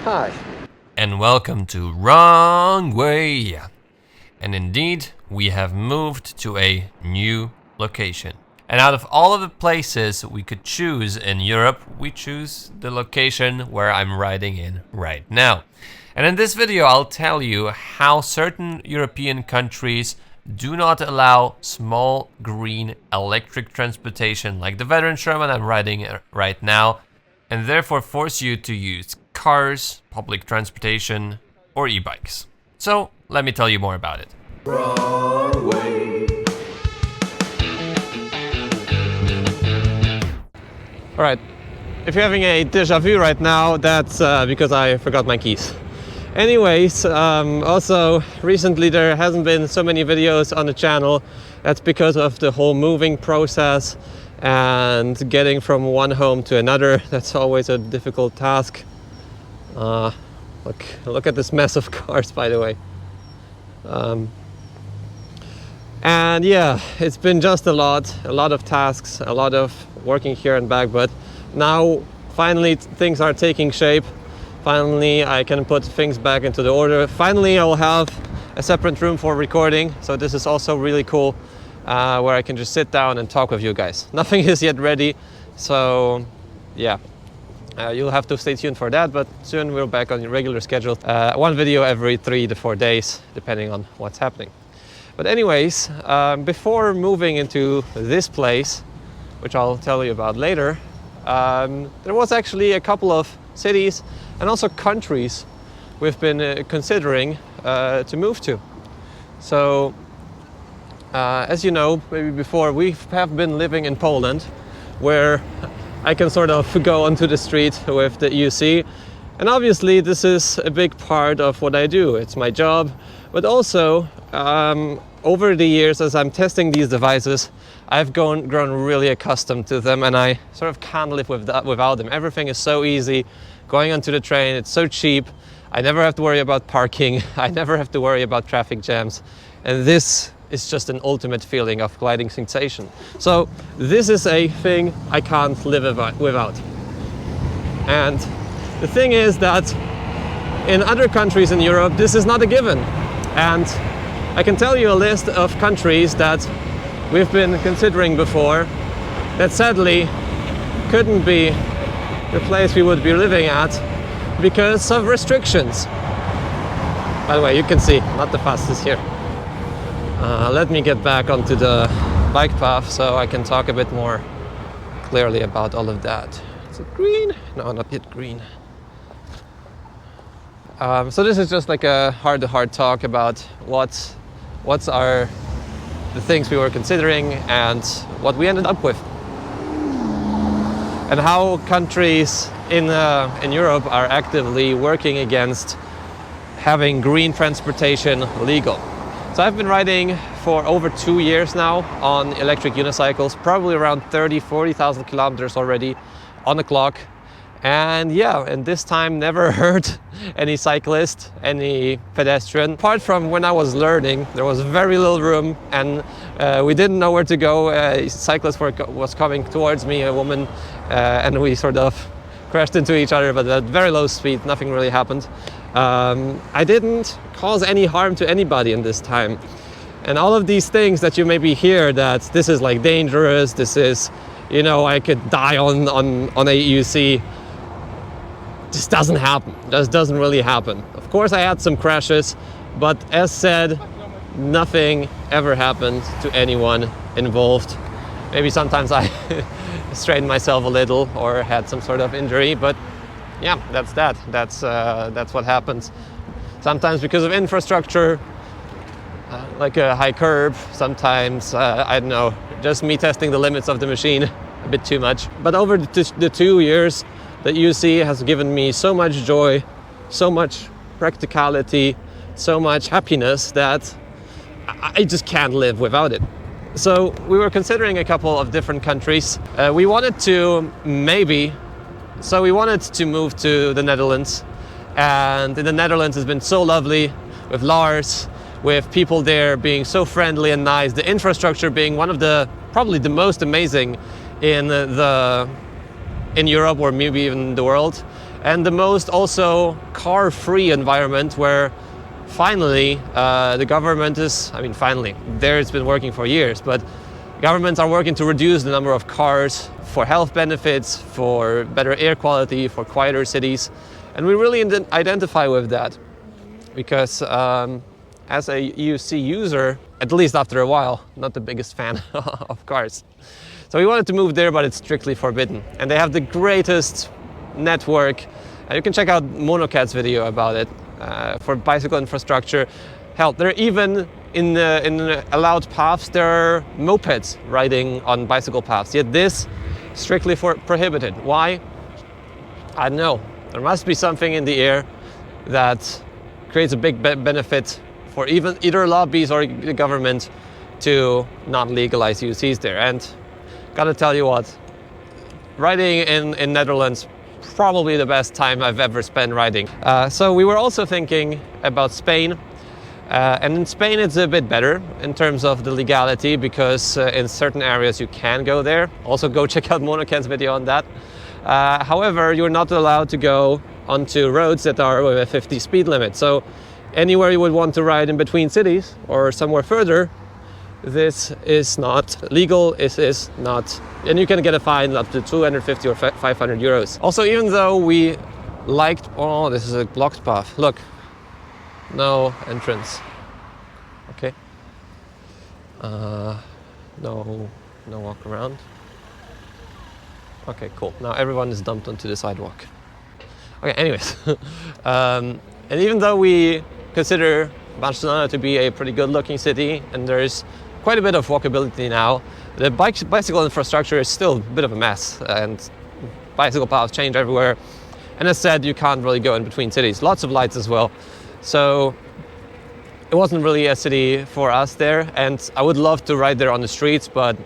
Hi. And welcome to Wrong Way. And indeed, we have moved to a new location. And out of all of the places we could choose in Europe, we choose the location where I'm riding in right now. And in this video, I'll tell you how certain European countries do not allow small green electric transportation like the veteran Sherman I'm riding right now, and therefore force you to use cars, public transportation, or e-bikes. So let me tell you more about it. Wrong way. Alright, if you're having a déjà vu right now, that's because I forgot my keys. Anyways, also recently there hasn't been so many videos on the channel. That's because of the whole moving process and getting from one home to another. That's always a difficult task. Look at this mess of cars, by the way. And yeah, it's been just a lot of tasks, a lot of working here and back, but now finally things are taking shape. Finally, I can put things back into the order. Finally, I'll have a separate room for recording. So this is also really cool, where I can just sit down and talk with you guys. Nothing is yet ready. So yeah, you'll have to stay tuned for that. But soon we're back on your regular schedule. One video every 3 to 4 days, depending on what's happening. But anyways, before moving into this place, which I'll tell you about later, there was actually a couple of cities and also countries we've been considering to move to. So, as you know, maybe before, we have been living in Poland, where I can sort of go onto the street with the UC. And obviously this is a big part of what I do. It's my job, but also over the years, as I'm testing these devices, I've grown really accustomed to them, and I sort of can't live without them. Everything is so easy. Going onto the train, it's so cheap. I never have to worry about parking. I never have to worry about traffic jams. And this is just an ultimate feeling of gliding sensation. So this is a thing I can't live without. And the thing is that in other countries in Europe, this is not a given. And I can tell you a list of countries that we've been considering before that sadly couldn't be the place we would be living at because of restrictions. By the way, you can see, not the fastest here. Let me get back onto the bike path so I can talk a bit more clearly about all of that. Is it green? No, not yet green. So this is just like a heart-to-heart talk about what's the things we were considering and what we ended up with, and how countries in Europe are actively working against having green transportation legal. So I've been riding for over 2 years now on electric unicycles, probably around 40,000 kilometers already on the clock. And yeah, and this time never hurt any cyclist, any pedestrian. Apart from when I was learning, there was very little room and we didn't know where to go. A cyclist was coming towards me, a woman, and we sort of crashed into each other, but at very low speed, nothing really happened. I didn't cause any harm to anybody in this time. And all of these things that you maybe hear, that this is like dangerous, this is, you know, I could die on AUC. This doesn't happen. This doesn't really happen. Of course, I had some crashes, but as said, nothing ever happened to anyone involved. Maybe sometimes I strained myself a little or had some sort of injury, but yeah, that's that. That's what happens. Sometimes because of infrastructure, like a high curb. Sometimes I don't know, just me testing the limits of the machine a bit too much. But over the 2 years, that UC has given me so much joy, so much practicality, so much happiness that I just can't live without it. So we were considering a couple of different countries. We wanted to move to the Netherlands, and in the Netherlands has been so lovely with Lars, with people there being so friendly and nice, the infrastructure being one of probably the most amazing in Europe or maybe even the world. and the most also car-free environment where finally the government is, I mean finally, there it's been working for years, but governments are working to reduce the number of cars for health benefits, for better air quality, for quieter cities. And we really identify with that because as a UC user, at least after a while, not the biggest fan of cars. So we wanted to move there, but it's strictly forbidden. And they have the greatest network. You can check out Monocat's video about it for bicycle infrastructure. Hell, there are even in allowed paths, there are mopeds riding on bicycle paths. Yet this strictly prohibited. Why? I don't know. There must be something in the air that creates a big benefit for either lobbies or the government to not legalize UCs there. And gotta tell you what, riding in Netherlands, probably the best time I've ever spent riding. So we were also thinking about Spain. And in Spain it's a bit better in terms of the legality because in certain areas you can go there. Also go check out Monocat's video on that. However, you're not allowed to go onto roads that are with a 50 speed limit. So anywhere you would want to ride in between cities or somewhere further, this is not legal, it is not, and you can get a fine up to 250 or 500 euros. Also, even though we liked, oh, this is a blocked path, look. No entrance. Okay. No walk around. Okay, cool. Now everyone is dumped onto the sidewalk. Okay, anyways. And even though we consider Barcelona to be a pretty good looking city and there's quite a bit of walkability now, the bicycle infrastructure is still a bit of a mess and bicycle paths change everywhere. And as said, you can't really go in between cities. Lots of lights as well. So it wasn't really a city for us there, and I would love to ride there on the streets, but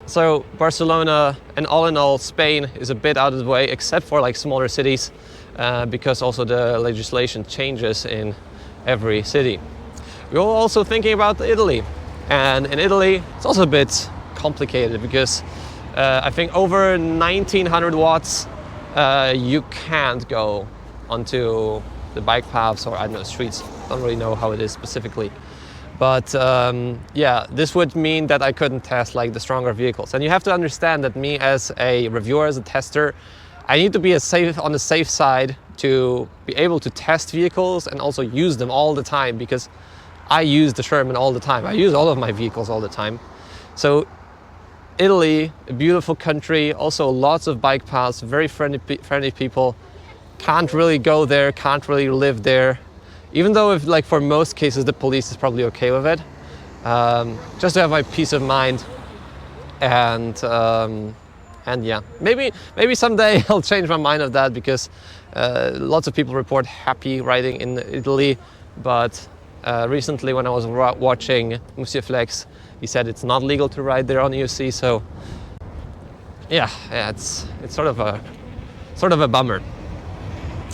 so Barcelona and all in all Spain is a bit out of the way, except for like smaller cities, because also the legislation changes in every city. We were also thinking about Italy, and in Italy it's also a bit complicated because I think over 1900 watts you can't go onto the bike paths or I don't know, streets. Don't really know how it is specifically. But yeah, this would mean that I couldn't test like the stronger vehicles. And you have to understand that me as a reviewer, as a tester, I need to be on the safe side to be able to test vehicles and also use them all the time because I use the Sherman all the time. I use all of my vehicles all the time. So Italy, a beautiful country, also lots of bike paths, very friendly people. Can't really go there, can't really live there. Even though if like for most cases the police is probably okay with it. Just to have my peace of mind. And yeah, maybe someday I'll change my mind of that because lots of people report happy riding in Italy. But recently when I was watching Monsieur Flex, he said it's not legal to ride there on UC. So yeah, it's sort of a bummer.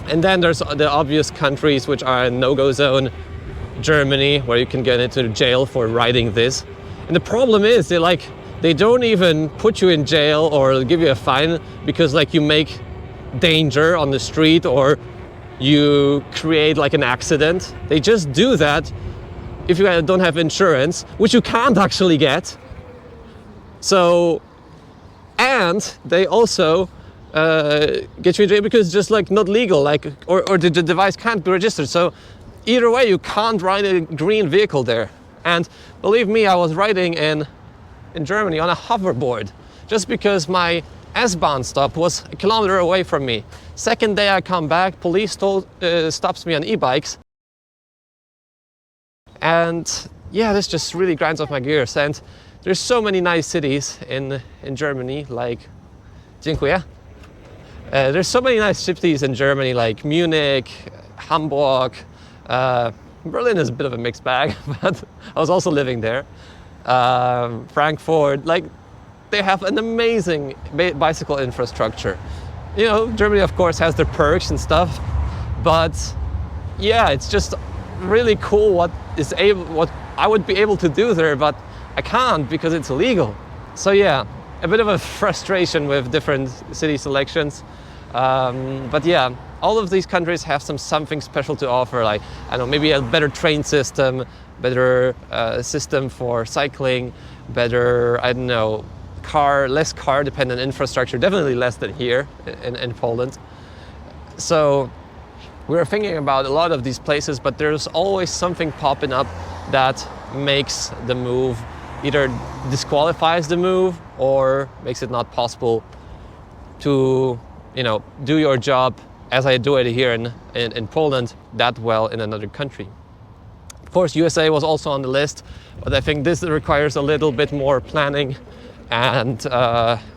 And then there's the obvious countries which are a no-go zone. Germany, where you can get into jail for riding this. And the problem is they don't even put you in jail or give you a fine because like you make danger on the street or you create like an accident. They just do that if you don't have insurance, which you can't actually get. So, and they also get you in jail because it's just like not legal, like or the device can't be registered. So either way, you can't ride a green vehicle there. And believe me, I was riding in Germany on a hoverboard just because my S-Bahn stop was a kilometer away from me. Second day I come back, police stops me on e-bikes. And yeah, this just really grinds off my gears. And there's so many nice cities in Germany, like Dziękuję. There's so many nice cities in Germany, like Munich, Hamburg. Berlin is a bit of a mixed bag, but I was also living there. Frankfurt, like they have an amazing bicycle infrastructure. You know, Germany of course has their perks and stuff, but yeah, it's just really cool what I would be able to do there, but I can't because it's illegal. So yeah, a bit of a frustration with different city selections. But yeah, all of these countries have something special to offer, like, I don't know, maybe a better train system, better system for cycling, better, I don't know, less car dependent infrastructure, definitely less than here in Poland. So we were thinking about a lot of these places, but there's always something popping up that makes the move, either disqualifies the move or makes it not possible to, you know, do your job as I do it here in Poland that well in another country. Of course, USA was also on the list, but I think this requires a little bit more planning, and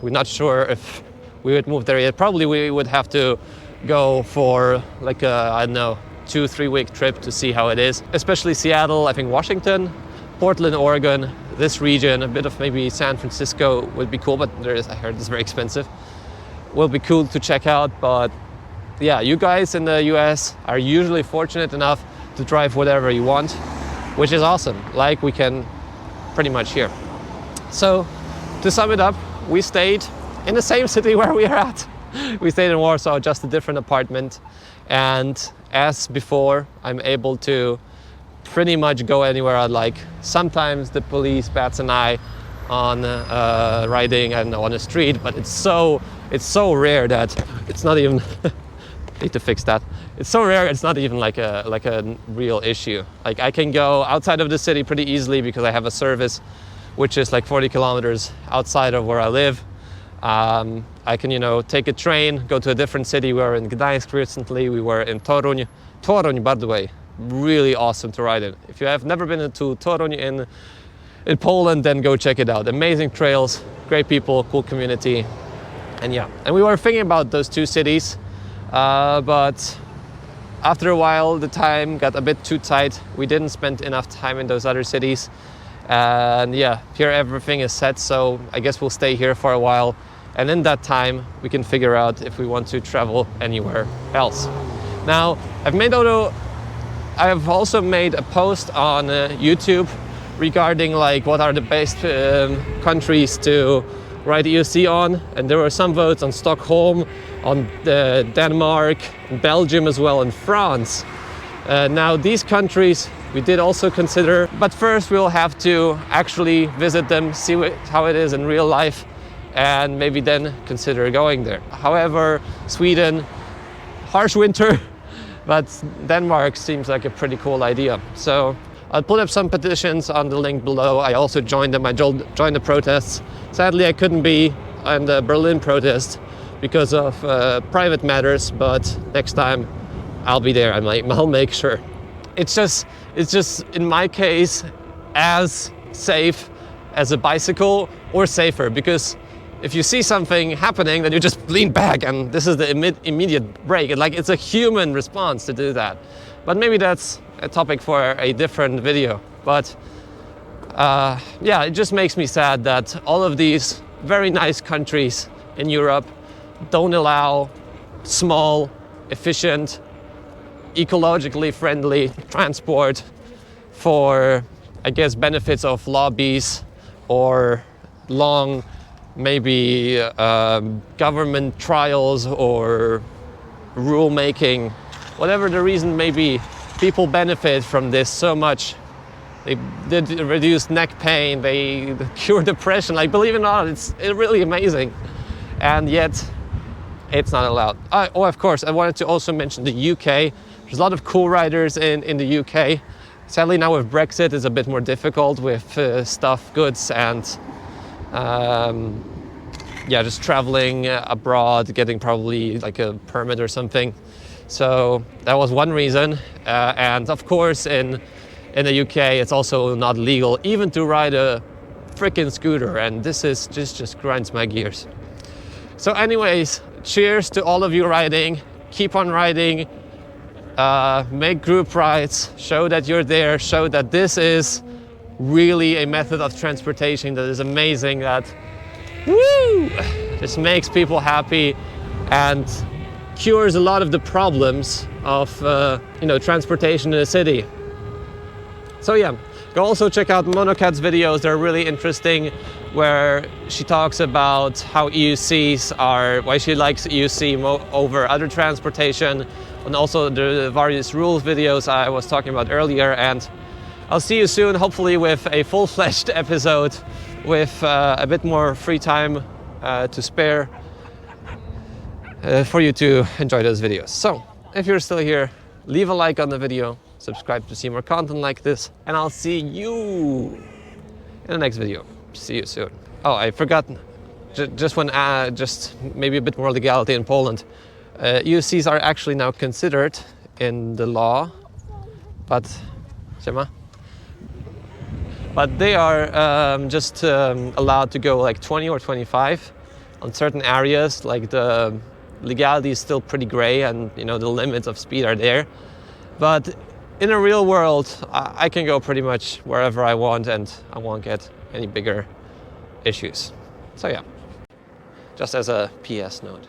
we're not sure if we would move there yet. Probably we would have to go for like a, I don't know, 2-3 week trip to see how it is, especially Seattle, I think Washington, Portland, Oregon, this region, a bit of maybe San Francisco would be cool, but I heard it's very expensive. Will be cool to check out, but yeah, you guys in the US are usually fortunate enough to drive whatever you want, which is awesome, like we can pretty much here. So to sum it up, we stayed in the same city where we are at. We stayed in Warsaw, just a different apartment, and as before, I'm able to pretty much go anywhere I like. Sometimes the police bats an eye on riding and on the street, but it's so rare that it's not even need to fix that. It's so rare it's not even like a real issue. Like, I can go outside of the city pretty easily because I have a service which is like 40 kilometers outside of where I live. I can, you know, take a train, go to a different city. We were in Gdańsk recently, we were in Toruń. Toruń, by the way, really awesome to ride in. If you have never been to Toruń in Poland, then go check it out. Amazing trails, great people, cool community. And yeah, and we were thinking about those two cities, but after a while the time got a bit too tight. We didn't spend enough time in those other cities. And yeah, here everything is set, so I guess we'll stay here for a while. And in that time, we can figure out if we want to travel anywhere else. Now, I have also made a post on YouTube regarding like what are the best countries to ride EUC on, and there were some votes on Stockholm, on Denmark, Belgium as well, and France. Now these countries we did also consider, but first we'll have to actually visit them, see how it is in real life, and maybe then consider going there. However, Sweden, harsh winter, but Denmark seems like a pretty cool idea. So I'll put up some petitions on the link below. I also joined them. I joined the protests. Sadly, I couldn't be on the Berlin protest because of private matters, but next time I'll be there. I'll make sure. It's just in my case as safe as a bicycle, or safer, because if you see something happening, then you just lean back, and this is the immediate brake. It's a human response to do that. But maybe that's a topic for a different video. But yeah, it just makes me sad that all of these very nice countries in Europe don't allow small, efficient, ecologically friendly transport for, I guess, benefits of lobbies or long, maybe government trials or rule making. Whatever the reason may be, people benefit from this so much. They did reduce neck pain, they cure depression. Like, believe it or not, it's really amazing. And yet, it's not allowed. Oh, of course, I wanted to also mention the UK. There's a lot of cool riders in the UK. Sadly, now with Brexit, it's a bit more difficult with stuff, goods, and yeah, just traveling abroad, getting probably like a permit or something. So that was one reason. And of course, in the UK, it's also not legal even to ride a freaking scooter. And this is just grinds my gears. So anyways, cheers to all of you riding. Keep on riding. Make group rides. Show that you're there. Show that this is really a method of transportation that is amazing, that just makes people happy and cures a lot of the problems of transportation in a city. So yeah, go also check out Monocat's videos. They're really interesting. where she talks about how EUCs are, why she likes EUC over other transportation, and also the various rules videos I was talking about earlier. And I'll see you soon, hopefully with a full-fledged episode with a bit more free time to spare for you to enjoy those videos. So if you're still here, leave a like on the video, subscribe to see more content like this, and I'll see you in the next video. See you soon. Oh, I forgot, just maybe a bit more legality in Poland. EUCs are actually now considered in the law, but they are just allowed to go like 20 or 25 on certain areas. Like the legality is still pretty gray, and you know the limits of speed are there. But in a real world, I can go pretty much wherever I want, and I won't get any bigger issues. So yeah, just as a PS note.